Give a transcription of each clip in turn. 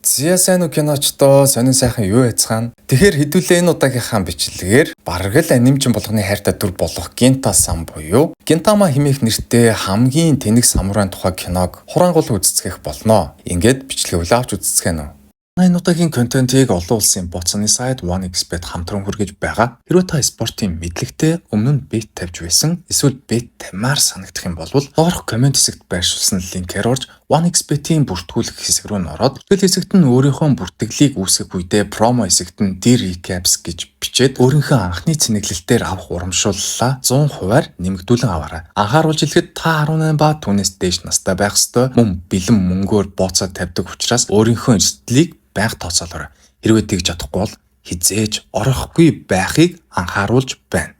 Зя сайн уу киночдоо сонин сайхан юу яцгаана. Тэгэхээр хэдүүлээ энэ удаагийнхаа бичлэгээр бараг л анимчин болгоны хайртай дүр болох Гинта-сан буюу Гинтама хэмээх нэртэй хамгийн тэнэг самурайн тухай киног хурангуул үздэсгэх болно. Ингээд бичлэгээ улаавч үздэсгэнэ үү. Энэ удаагийн контентийг олон улсын боцны сайт OneXBet хамтран хүргэж байгаа. Хэрвээ та спортын мэдлэгтэй өмнө нь бет тавьж байсан эсвэл бет тамаар санагдах юм бол доорх комент хэсэгт байршуулсан линкээр орж OneXBet-ийн бүртгүүлэх хэсэг рүү н ороод тэгэл хэсэгт нь өөрийнхөө бүртгэлийг үүсгэх үедээ промо хэсэгт нь D recaps гэж бичээд өөрийнхөө анхны цэнэглэлтээр авах урамшууллаа 100%-аар нэмэгдүүлэн аваарай. Анхааруулж хэлэхэд та 18 ба түүнээс дээш настай байх ёстой. Мөн бэлэн мөнгөөр бооцоо тавьдаг учраас өөрийнхөө эрсдлийг байнга тооцоолоорой. Хэрвээ тэгж чадахгүй бол хизээж орохгүй байхыг анхааруулж байна.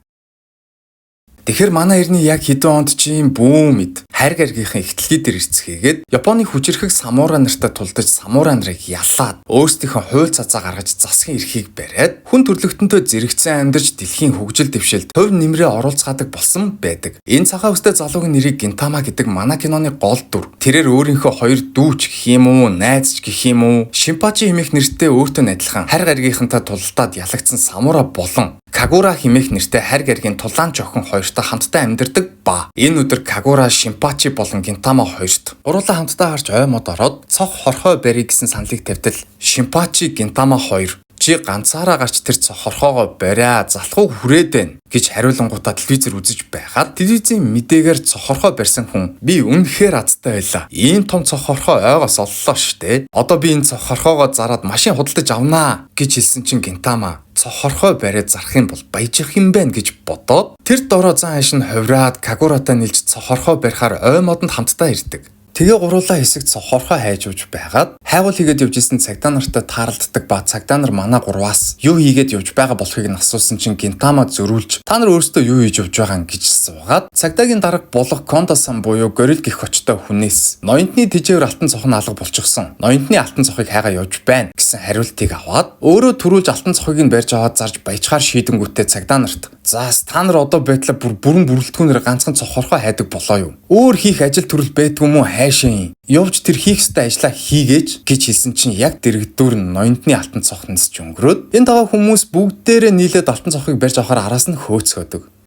Тэгэхээр манай эртний яг хэдэн онд чи юм бүү мэд хайр гаргийнхын ихтлгий дээр ирцгээгээд Японы хүчирхэг самурай нартай тулдаж самурай нарыг яллаад өөрсдийнхөө хууль цацаа гаргаж засгийн эрхийг бариад хүн төрлөختөнтэй зэрэгцэн амьдарч дэлхийн хөгжил дэвшилд төв нэмрээ оруулцгаадаг болсон байдаг. Энэ цагаан өстэй залуугийн нэрийг Гинтама гэдэг манай киноны гол дүр. Тэрээр өөрийнхөө хоёр дүүч гэх юм уу, найз ч гэх юм уу, Шинпачи хэмээх нэртэй өөртөө адилхан хайр гаргийнхантай тулдаад ялагдсан самурай болон Кагура хэмээх нэртэй хайр гаргийн тулаан жохин хоёртой хамтдаа амьдардаг ба энэ өдөр Кагура, Шинпачи болон Гинтама хоёрт гурлаа хамтдаа харж ой мод ороод цог хорхой барь гэсэн саналыг тавьтал Шинпачи, Гинтама хоёр чи ганцаараа гарч тэр цог хорхоогоо бариа залхуу хүрээд байна гэж хариулангуудаа телевизээр үзэж байгаад телевизийн мэдээгээр цог хорхоо барьсан хүн би үнэхээр азтай байлаа. Ийм том цог хорхоо ойгоос оллоо штэ. Одоо би энэ цог хорхоогоо зараад машин худалдаж авнаа гэж хэлсэн чинь Гинтама цог хорхоо бариад зарах юм бол баяжих юм байна гэж бодоод тэр дороо зан хашин хувраад Кагуратай нийлж цог хорхоо барихаар ой модонд хамтдаа ирдэг. Тэгээ гурлаа хэсэг цог хорхоо хайж ууж байгаад хайгуул хийгээд явж исэн цагдаа нартай тааралддаг ба цагдаа нар манай гурваас юу хийгээд явж байгаа болохыг нь асуусан чинь Гинтама зөрүүлж та нар өөрсдөө юу хийж явж байгаа гэж суугаад цагдаагийн дарга болох Кондо-сан буюу горил гих очтой хүнээс ноёнтны тэжээвэр алтан цох нь алга болчихсон. Ноёнтны алтан цохыг хайгаа явж байна гэсэн хариултыг аваад өөрөө төрүүлж алтан цохыг нь барьж аваад зарж баяжгаар шийдэнгүүтээ цагдаа нарт заас та нар одоо байдлаа бүрэн бүрэлдэхүүнээр ганцхан цог хорхоо хайдаг болоо юу? Өөр хийх ажил төрөл байдгүй мүү хайшин? Явж тэр хийх ёстой ажлаа хийгээч гэж хэлсэн чинь яг дэрэгдүүр нь ноёнтны алтан цохноос ч өнгөрөөд энэ таваа хүмүүс бүгдээрээ нийлээд алтан цохыг барьж авахаар араас нь хөөцгөөдөг.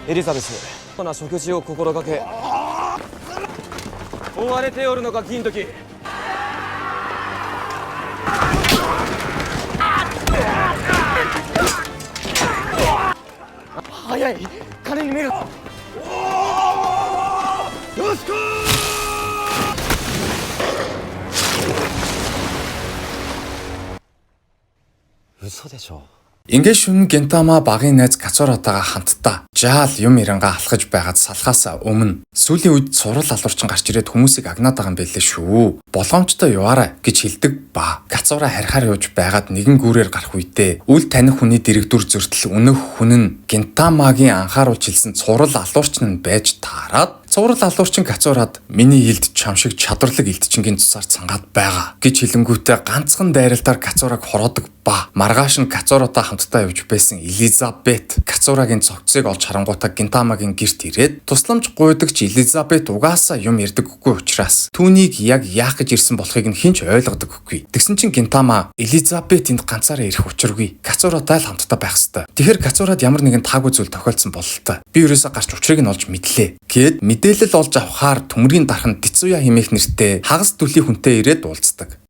エリザベス、な食事を心がけ追われておるのか金時。早い、金に目が。よしこー。嘘でしょ。Ингээд шүн Гинтама багын найз Кацуратайгаа хамтдаа жаал юм ирангаа алхаж байгаад салхаасаа өмнө сүүлийн үед сурал алуурчин гарч ирээд хүмүүсийг агнаад байгаа юм байлээ шүү. Болгоомжтой яваарай гэж хэлдэг ба Кацура харихаар явж байгаад нэгэн гүүрээр гарах үедээ үл таних хүний дэрэгдүр зөртөл өнөх хүн нь Гинтамагийн анхааруулж хэлсэн сурал алуурчин нь байж таарад цуврал алуурчин Кацурад миний илд чам шиг чадварлаг илдчингийн цусаар цангаад байгаа гэж хэлэнгүүтээ ганцхан дайралтаар Кацураг хороодог ба маргааш нь Кацуратай хамтдаа явж байсан Элизабет Кацурагийн цогцыг олж харангуйтаа Гинтамагийн гэрт ирээд тусламж гуйдагч Элизабет угаасаа юм ярьдаггүй учраас түүнийг яг яах гэж ирсэн болохыг нь хинч ойлгодоггүй. Тэгсэн чинь Гинтама Элизабет энд ганцаараа ирэх учиргүй Кацуратай л хамтдаа байх ёстой. Тэгэхээр Кацурад ямар нэгэн таагүй зүйл тохиолдсон бололтой. Би ерөөсөө гарч учрыг нь олж мэдлээ гэд мэдээлэл олж авахаар төмрийн дархан Тицуя хэмээх нэртэй хагас дүлийн хүнтэй ирээд уулздаг.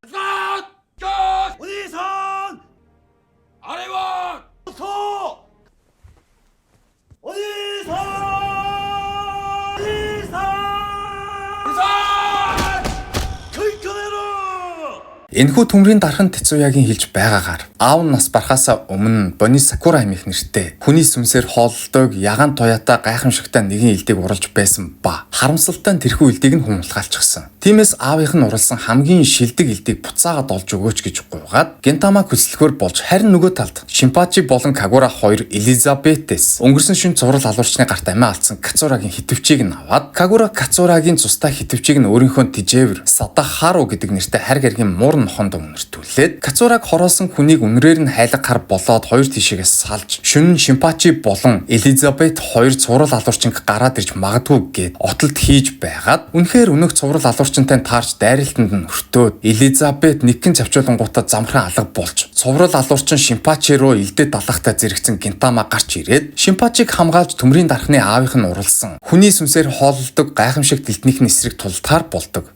Энэхүү төмрийн дархан Тецуягийн хэлж байгаагаар аав нь нас барахаасаа өмнө Бони Сакура хэмээх нэртэй хүний сүнсээр хооллдог ягаан туяатай гайхамшигтай нэгэн элдийг уралж байсан ба харамсалтай нь тэрхүү элдийг нь хүн улгаалчихсан. Тиймээс аавынх нь уралсан хамгийн шилдэг элдийг буцаагаад олж өгөөч гэж гуйгаад Гинтама хүслэхөр болж харин нөгөө талд Шинпачи болон Кагура хоёр Элизабетээс өнгөрсөн шөнө цуврал алуурчны гарт амиа алдсан Кацурагийн хитвчийг нь аваад Кагура Кацурагийн цустай хитвчийг нь өөрийнхөө тижээвэр Садахару гэдэг нэртэй харь гаригийн муур нохонд үнэртүүлээд Кацураг хороолсон хүнийг үнрээр нь хайлах хар болоод хоёр тишээс салж шөнө Шинпачи болон Элизабет хоёр цуврал алуурчинг гараад ирж магадгүй гэд отолд хийж байгаад үнэхээр өнөөх цуврал алуурчинтай таарч дайралтанд нь өртөөд Элизабет нэгэн завчуулангуудаа замхан алга болж цуврал алуурчин Шинпачи руу илдээ далахтай зэрэгцэн Гинтама гарч ирээд Шинпачиг хамгаалж төмрийн дархны аавынх нь уралсан хүний сүнсээр хооллдог гайхамшигт элднийхний эсрэг тулдгаар болдог.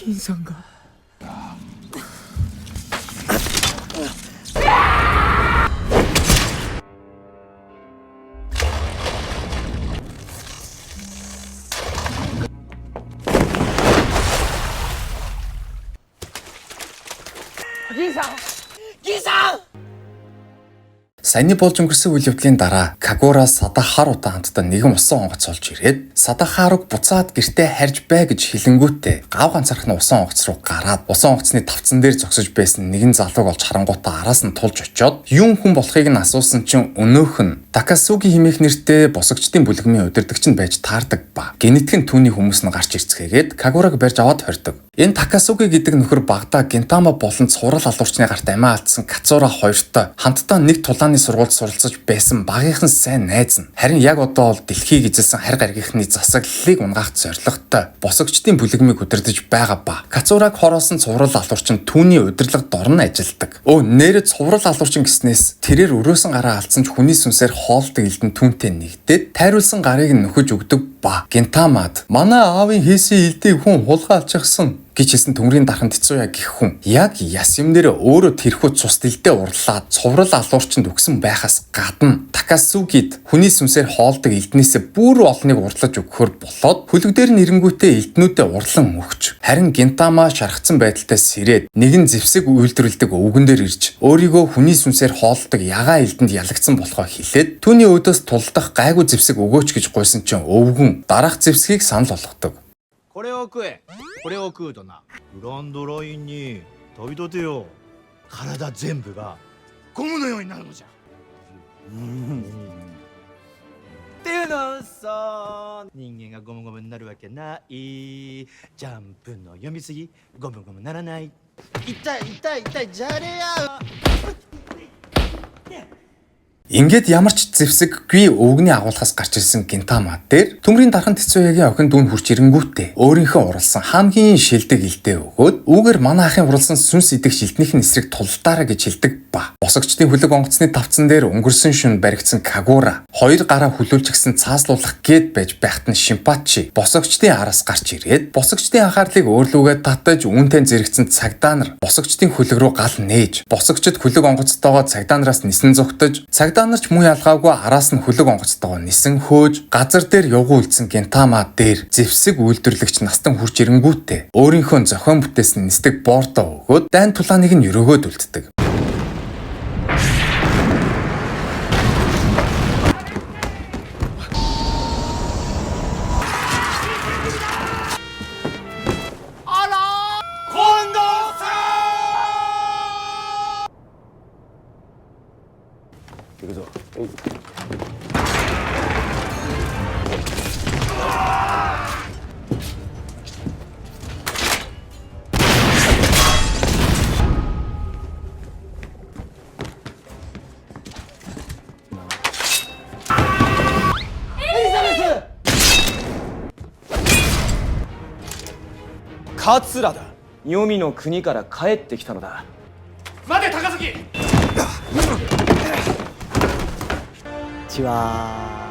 긴상가 긴상 Саяны болж өнгөрсөн үйл явдлын дараа Кагура Садахарутай хамтдаа нэгэн усан онгоц олж ирээд Садахаруг буцаад гэртээ харж бай гэж хэлэнгүүтээ гав ганцаарх нь усан онгоц руу гараад усан онгоцны тавцан дээр зогсож байсан нэгэн залууг олж харангуйтаа араас нь тулж очиод юун хүн болохыг нь асуусан чинь өнөөх нь Такасуги хэмээх нэртэй босогчдын бүлэгмийн удирдагч нь байж таардаг ба генетик нь түүний хүмүүс нь гарч ирцгээгээд Кагураг барьж аваад хордог. Энэ Такасуги гэдэг нөхөр багада Гинтама болон цуврал алуурчны гарт амиа алдсан Кацура хоёртой хамтдаа нэг тулааны сургуульд суралцаж байсан багийнхан сайн найз нь. Харин яг одоо бол дэлхийг эзэлсэн харь гаригийнхны засаглалыг унгаах зорилготой босогчдын бүлэгмийг удирдах байгаа ба Кацураг хороолсон цуврал алуурчин түүний удирдлага дорн ажилдаг. Нэрэ цуврал алуурчин гэснээс тэрээр өрөөсөн гараа алдсан ч хүний сүнсээр хоолдог элдэн түүнтэй нэгдээд тайруулсан гарыг нөхөж өгдөг ба Гинтамад манай аавын хийсэн элдийг хүн хулгайлчихсан гэж хэлсэн төмрийн дархан Тецуя гэх хүн яг яс юмнэр өөрөө тэрхүү цус дэлдээ урлаад цуврал алуурчинд өгсөн байхаас гадна Такасугид хүний сүнсээр хоолдог элднээсээ бүр олныг урлаж өгөхөр болоод хүлэг дээр нь ирэнгүүтээ элднүүдээ урлан өгч харин Гинтама шархацсан байдалтай сэрээд нэгэн зэвсэг үйлдвэрлэдэг өвгөн дээр ирж өөрийгөө хүний сүнсээр хоолдог ягаа элдэнд ялагдсан болохоо хэлээд түүний өөдөөс тулдах гайгүй зэвсэг өгөөч гэж гуйсан чинь өвгөн дараах зэвсгийг санал болгодог. これを食えこれを食うとなグランドラインに飛び立てよ体全部がゴムのようになるのじゃっていうのさ人間がゴムゴムになるわけないジャンプの読みすぎゴムゴムならない痛い痛い痛いじゃれや Ингээд ямар ч зэвсэггүй өвгний агуулгаас гарч ирсэн Гинтама дээр төмрийн дархан Тецуягийн охин дүүн хурч ирэнгүүтээ өөрийнхөө уралсан хамгийн шилдэг элдээ өгөөд үүгээр манай ахын уралсан сүнс идэх шилднийхний эсрэг тулдаараа гэж хэлдэг ба босогчдын хүлэг онгоцны тавцан дээр өнгөрсөн шөнө баригдсан Кагура хоёр гараа хүлүүлчихсэн цааслуулах гээд байж байхад нь Шинпачи босогчдын араас гарч ирээд босогчдын анхаарлыг өөрлөгөө татаж үүнтэй зэрэгцэн цагдаа нар босогчдын хүлэг рүү гал нээж босогчд хүлэг онгоцтойгоо цагдаа нараас нисэн зогтож цагдаа нарч муу ялгаагүй араас нь хүлэг онгоцтойгоо нисэн хөөж газар дээр явгуу үлдсэн Гинтама дээр зэвсэг үйлдвэрлэгч настан хурж ирэнгүүтээ өөрийнхөө зохион бүтээсэн нисдэг бордоо өгөөд дайн тулааныг нь өрөөгөөд үлддэг.桂だ。黄泉の国から帰ってきたのだ。待て高崎。ちは。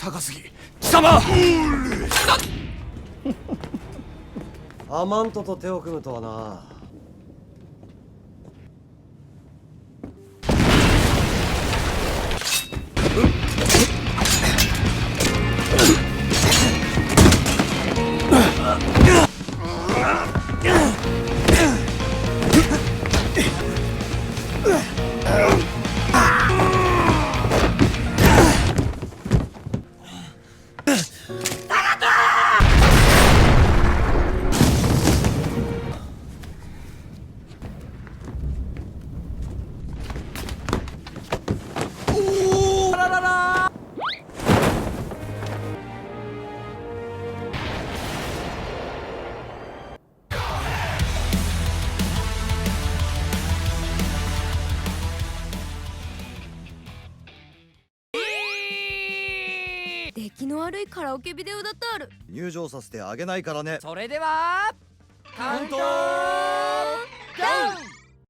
高杉貴様アマントと手を組むとはな。出来の悪いカラオケビデオだってある。入場させてあげないからね。それではカウントダウン